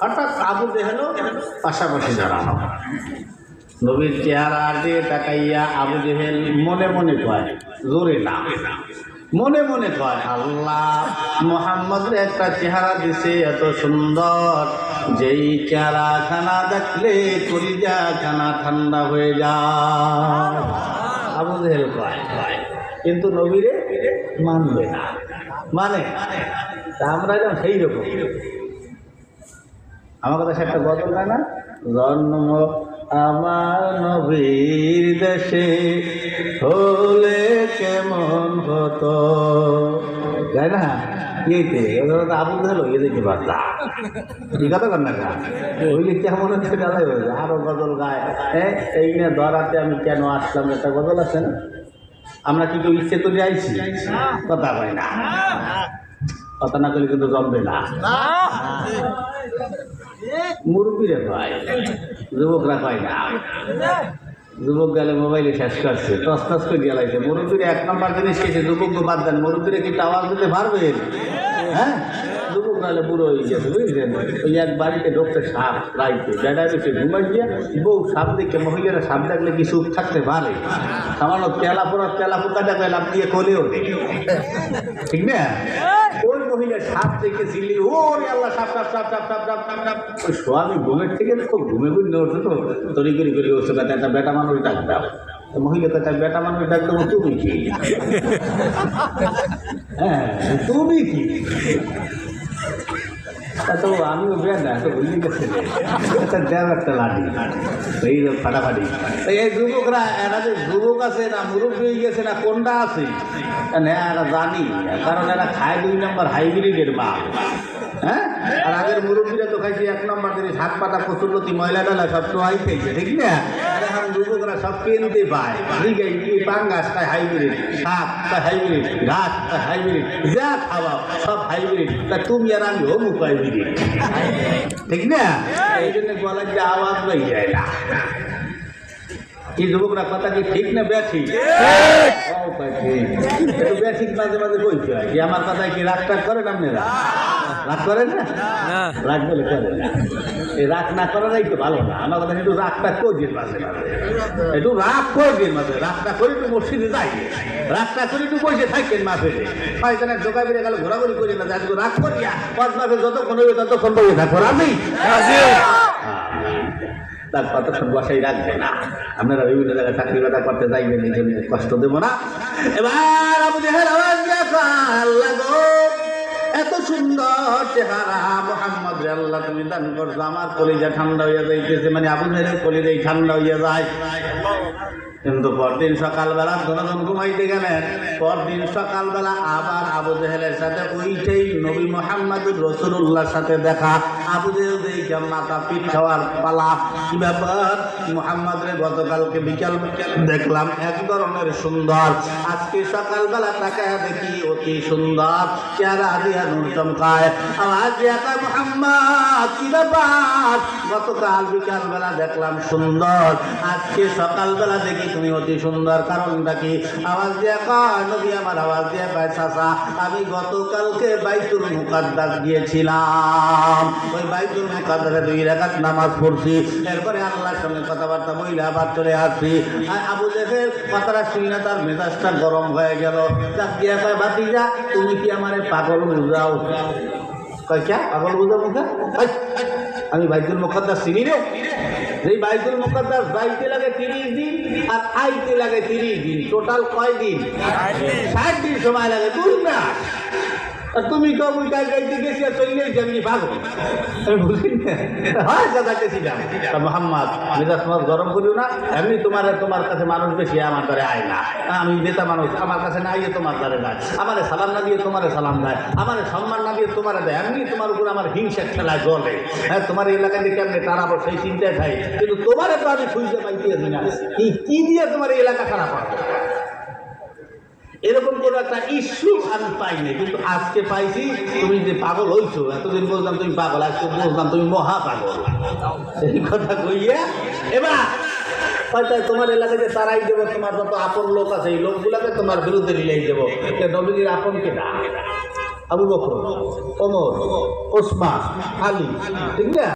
হঠাৎ আবু জেহেলও পাশাপাশি দাঁড়ানো। নবীর চেহারার দিকে তাকাইয়া আবু জেহেল মনে মনে কয়, জোরে না, মনে মনে কয়, আল্লাহ মুহাম্মদের একটা চেহারা দিছে এত সুন্দর, যেই চেহারা খানা দেখলে কলিজা খানা ঠান্ডা হয়ে যায়। আবু জেহেল কয়, কিন্তু নবীরে মানবে না, মানে আমরা এলাম সেই রকম। আমার কথা সে একটা গজল গায় না, জন্ম আমার নবীর দেশে হলে কেমন হতো, তাই না? এইতে আবু জেহেল হয়ে যেতে পারতা, এই কথা কর না, ওইলে কেমন হচ্ছে ডালাই হয়ে যায়। আরো গজল গায়, এই নিয়ে ধরাতে আমি কেন আসলাম, একটা গজল আছে না? আমরা কিন্তু ইচ্ছে করে আইছি, কথা হয় না, কথা না করলে কিন্তু জমবে না। মুরব্বীরা পায়, যুবকরা পায় না। যুবক গেলে মোবাইলে শেষ করছে, টস টস করে গেলাইছে। মুরব্বীরা এক নম্বর জিনিস খেয়েছে, যুবক বাদ দেন। মুরব্বীরা কি আওয়াজ দিতে পারবেন? হ্যাঁ, যুবক নাহলে বুড়ো হয়ে গেছে, বুঝলেন? ওই এক বাড়িতে ঢুকতে সাপ রাইতে বেড়ায় বেশি ঘুমাই গিয়ে বউ সাপ দেখে, মহিলারা সাপ দেখলে কি সুখ থাকতে পারে? সামান্য তেলা পোকা দেখলে লাভ দিয়ে কলেও নেই, ঠিক না? ওই মহিলা সাপ দেখে ছিলি, ওরে আল্লাহ সাপ সাপ সাপ সাপ সাপ সাপ সাপ সাপ। ওই স্বামী ঘুমের থেকে খুব ঘুমে ঘুরে উঠছে তো, তরি করি করে ওর সাথে একটা বেটা মানুষ ডাক দাও। মহিলা তো একটা বেটা মানুষ ডাক দেবো, তুমি কি? হ্যাঁ, তুমি কি? তো আমিও বেড়া তো বুঝলি গেছে, দেব একটা লাঠি, এই ফাটাফাটি। এই যুবকরা, এরা যে যুবক আছে না মুরব্বী হয়ে গেছে না কোনটা আছে এরা জানি, কারণ এরা খায় 2 নম্বর হাইব্রিডের মাল। হ্যাঁ, আর আগের মুরব্বীরা তো খাইছে 1 নম্বর জিনিস, হাত পাতা কচুরলতি ময়লা ডালা সব তো হাই খাইছে, ঠিক না? এখন যুবকরা সব কিনতে পায়, পাঙ্গাস তাই হাইব্রিড, শাক তাই হাইব্রিড, ঘাস তাই হাইব্রিড, যা খাওয়া সব হাইব্রিড। তা তুমি আর আমি অমুক হাইব্রিড, ঠিক না? এই জন্য গলার যে আওয়াজ হয়ে যায় না। এই যুবকরা কথা কি ঠিক না ব্যাঠিক? একটু ব্যাঠিক মাঝে মাঝে বলতে হয় কি, আমার কথায় কি রাগ টাগ করেন আপনারা? রাগ করেন না? রাগ বলে করেন না, এই রাগ না করাটাই তো ভালো না। আমার কথা একটু রাগটা করিয়ে মাঝে মাঝে, একটু রাগ করিয়ে মাঝে, রাগটা করে একটু মসজিদে যাই, রাগটা করে একটু বসে থাকেন মাফে, পায়খানার জোকা বেড়ে গেল ঘোরাঘুরি করি না, যার রাগ করিয়া পাঁচ মাসে যতক্ষণ হইবে ততক্ষণ বসে থাকবো। আমি তার কতক্ষণ বসাই রাখবে না। আপনারা বিভিন্ন জায়গায় চাকরি বাদা করতে যাইবেন, এই জন্য কষ্ট দেবো না। এবার আবু জেহেল আওয়াজ দিয়ে আল্লাহ গো, এত সুন্দর চেহারা মুহাম্মদ রে আল্লাহ তুমি দান করছো, আমার কলিজা ঠান্ডা হইয়া যাইতেছে, মানে আবু জেহেলের কলিজাই ঠান্ডা হইয়া যায়। কিন্তু পরদিন সকালবেলা যখন ঘুমাইতে গেলেন, পরদিন সকালবেলা আবার আবু জেহেলের সাথে ওইটাই নবী মুহাম্মদুর রাসূলুল্লাহর সাথে দেখা। আবু জেহেল দেখে মাথা পিঠ খাওয়ার পালা, কি ব্যাপার মুহাম্মদ রে গতকালকে বিকাল দেখলাম এক ধরনের সুন্দর, আজকে সকালবেলা তাকায় দেখি অতি সুন্দর, চেহারা দিয়া নূর চমকায়। আওয়াজ দিয়া কয়, মুহাম্মদ কি ব্যাপার? গতকাল বিকালবেলা দেখলাম সুন্দর, আজকে সকালবেলা দেখি তুমি অতি সুন্দর, কারণটা কি? আওয়াজ দিয়া কয় নবী আমার, আওয়াজ দিয়া কয় চাচা আমি গতকালকে বাইতুল মুকাদ্দাস গিয়েছিলাম, ওই বাইতুল মুকাদ্দাসে 2 রাকাত নামাজ পড়ছি, এরপরে আল্লাহর সঙ্গে কথাবার্তা বইলে আবার চলে আসছি। আবু জেহেল কথাটা শুনে তার মেজাজটা গরম হয়ে গেল। ডাক দিয়া কয়, ভাতিজা তুমি কি আমারে পাগল বুঝাও? কয় কে পাগল বুঝাও? মুখে আমি বাইতুল মুকাদ্দাস চিনি রে, যেই বাইতুল মুকাদ্দাস যাইতে লাগে 30 দিন আর আইতে লাগে 30 দিন, টোটাল কয় দিন? 60 দিন সময় লাগে। 2 মাস। আর তুমি কব ওই গাইতে গেছি আর চলে গেছি, আমি পাগল? আমি বুঝি না, হয় দাদা গেছিলাম। মোহাম্মদ মেজাজ মাছ গরম করিও না, এমনি তোমার কাছে মানুষ বেশি, আমার দ্বারে আয় না, আমি নেতা মানুষ, আমার কাছে না আইয়ে তোমার দ্বারে যায়, আমারে সালাম না দিয়ে তোমারে সালাম দেয়, আমারে সম্মান না দিয়ে তোমারে দেয়, এমনি তোমার উপর আমার হিংসা খেলায় জ্বলে। হ্যাঁ, তোমার এলাকায় দিয়ে কেমনি তাড়াবো সেই চিন্তায় খাই, কিন্তু তোমারে তো আমি খুঁজতে পাইতে না, কি দিয়ে তোমার এই এলাকা খারাপ হবে? এরকম কোনো একটা ইস্যু আমি পাইনি, কিন্তু আজকে পাইছি। তুমি যে পাগল হইছো, এতদিন বলতাম তুমি পাগল, আজকে বলতাম তুমি মহা পাগল। এই কথা কইয়া এবার হয়তো তোমার এলাকাতে তারাই দেবো, তোমার যত আপন লোক আছে এই লোকগুলাকে তোমার বিরুদ্ধে নিলেই দেবো। নবীর আপন কেটা? আবু বকর, ওমর, ওসমান, আলী, ঠিক না?